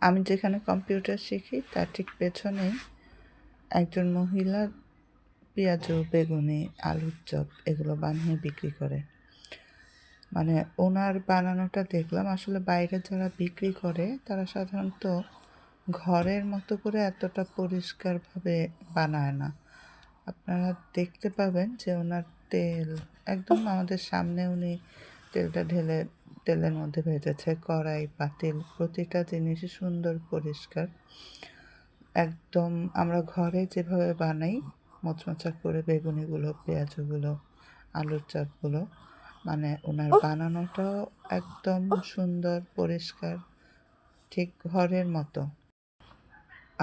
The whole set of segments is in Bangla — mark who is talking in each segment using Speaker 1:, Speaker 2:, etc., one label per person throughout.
Speaker 1: আমি যেখানে কম্পিউটার শিখি তার ঠিক পেছনেই একজন মহিলা পেঁয়াজ, বেগুনি, আলুর চপ এগুলো বানিয়ে বিক্রি করে। মানে ওনার বানানোটা দেখলাম, আসলে বাইরে যারা বিক্রি করে তারা সাধারণত ঘরের মতো করে এতটা পরিষ্কারভাবে বানায় না। আপনারা দেখতে পাবেন যে ওনার তেল একদম আমাদের সামনে উনি তেলটা ঢেলে তেলের মধ্যে ভেজেছে। কড়াই, পাতিল প্রতিটা জিনিসই সুন্দর পরিষ্কার। একদম আমরা ঘরে যেভাবে বানাই মোচমোচা করে বেগুনিগুলো, পেঁয়াজগুলো, আলুর চপগুলো, মানে ওনার বানানোটাও একদম সুন্দর পরিষ্কার, ঠিক ঘরের মতো।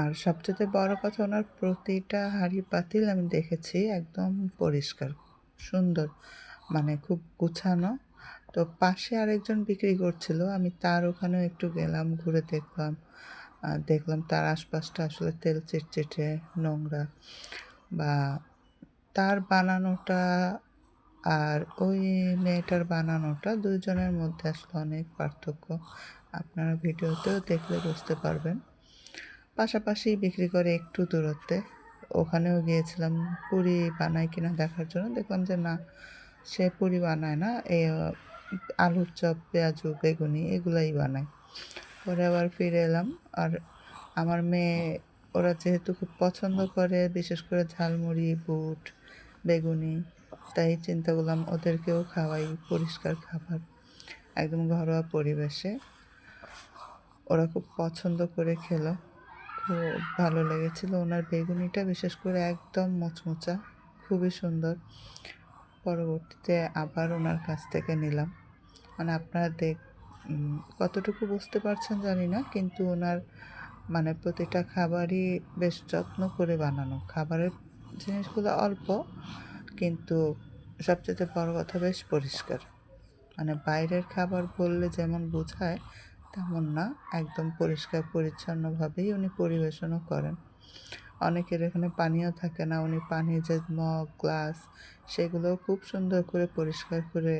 Speaker 1: আর সবচেয়ে বড় কথা, ওনার প্রতিটা হাঁড়ি পাতিল আমি দেখেছি একদম পরিষ্কার, সুন্দর, মানে খুব গুছানো। তো পাশে আরেকজন বিক্রি করছিল, আমি তার ওখানেও একটু গেলাম, ঘুরে দেখলাম। দেখলাম তার আশপাশটা আসলে তেল চিটচিটে, নোংরা, বা তার বানানোটা আর ওই মেয়েটার বানানোটা দুইজনের মধ্যে আসলে অনেক পার্থক্য। আপনারা ভিডিওতেও দেখলে বুঝতে পারবেন। পাশাপাশি বিক্রি করে একটু দূরত্বে। ওখানেও গিয়েছিলাম পুরি বানায় কিনা দেখার জন্য। দেখলাম যে না, সে পুরি বানায় না, আলুর চপ, পেঁয়াজু, বেগুনি এগুলাই বানায়। পরে আবার ফিরে এলাম। আর আমার মেয়ে, ওরা যেহেতু খুব পছন্দ করে বিশেষ করে ঝালমুড়ি, বুট, বেগুনি, তাই চিন্তা করলাম ওদেরকেও খাওয়াই, পরিষ্কার খাবার, একদম ঘরোয়া পরিবেশে। ওরা খুব পছন্দ করে খেলো, খুব ভালো লেগেছিল। ওনার বেগুনিটা বিশেষ করে একদম মোচমোচা, খুবই সুন্দর। পরবর্তীতে আবার ওনার কাছ থেকে নিলাম। মানে আপনারা কতটুকু বুঝতে পারছেন জানি না, কিন্তু ওনার মানে প্রতিটা খাবারই বেশ যত্ন করে বানানো। খাবারের জিনিসগুলো অল্প, কিন্তু সবচেয়ে বড় কথা বেশ পরিষ্কার। মানে বাইরের খাবার বললে যেমন বোঝায় তেমন না, একদম পরিষ্কার পরিচ্ছন্নভাবেই উনি পরিবেশনও করেন। অনেকের এখানে পানিও থাকে না, উনি পানির যে মগ, গ্লাস সেগুলোও খুব সুন্দর করে পরিষ্কার করে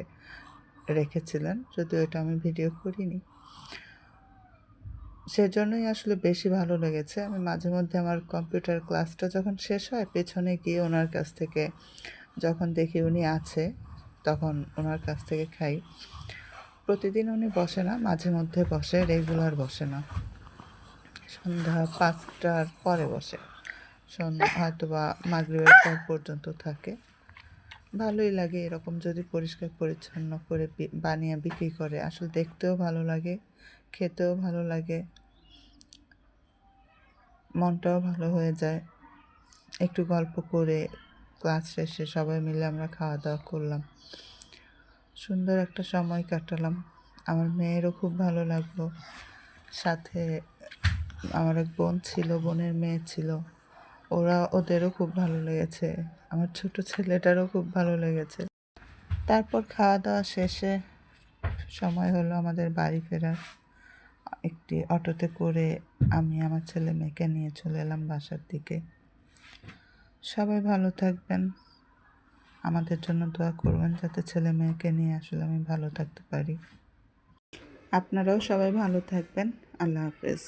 Speaker 1: রেখেছিলেন, যদিও এটা আমি ভিডিও করিনি। সেজন্যই আসলে বেশি ভালো লেগেছে। আমি মাঝে মধ্যে আমার কম্পিউটার ক্লাসটা যখন শেষ হয় পেছনে গিয়ে ওনার কাছ থেকে যখন দেখি উনি আছে তখন ওনার কাছ থেকে খাই। প্রতিদিন উনি বসে না, মাঝে মধ্যে বসে, রেগুলার বসে না। সন্ধ্যা 5টার পরে বসে, হয়তো বা মাগরিবের পর পর্যন্ত থাকে। ভালোই লাগে এরকম যদি পরিষ্কার পরিচ্ছন্ন করে বানিয়ে বিক্রি করে। আসলে দেখতেও ভালো লাগে, খেতেও ভালো লাগে, মনটাও ভালো হয়ে যায়। একটু গল্প করে ক্লাস শেষে সবাই মিলে আমরা খাওয়া দাওয়া করলাম, সুন্দর একটা সময় কাটালাম। আমার মেয়েরও খুব ভালো লাগলো। সাথে আমার এক বোন ছিল, বোনের মেয়ে ছিল, ওদেরও খুব ভালো লেগেছে। আমার ছোট ছেলেটারও খুব ভালো লেগেছে। তারপর খাওয়া দাওয়া শেষে সময় হলো আমাদের বাড়ি ফেরার। একটি অটোতে করে আমি আমার ছেলে মেয়েকে নিয়ে চলে এলাম বাসার দিকে। সবাই ভালো থাকবেন, আমাদের জন্য দোয়া করবেন যাতে ছেলে মেয়েকে নিয়ে আসলে আমি ভালো থাকতে পারি। আপনারাও সবাই ভালো থাকবেন। আল্লাহ হাফেজ।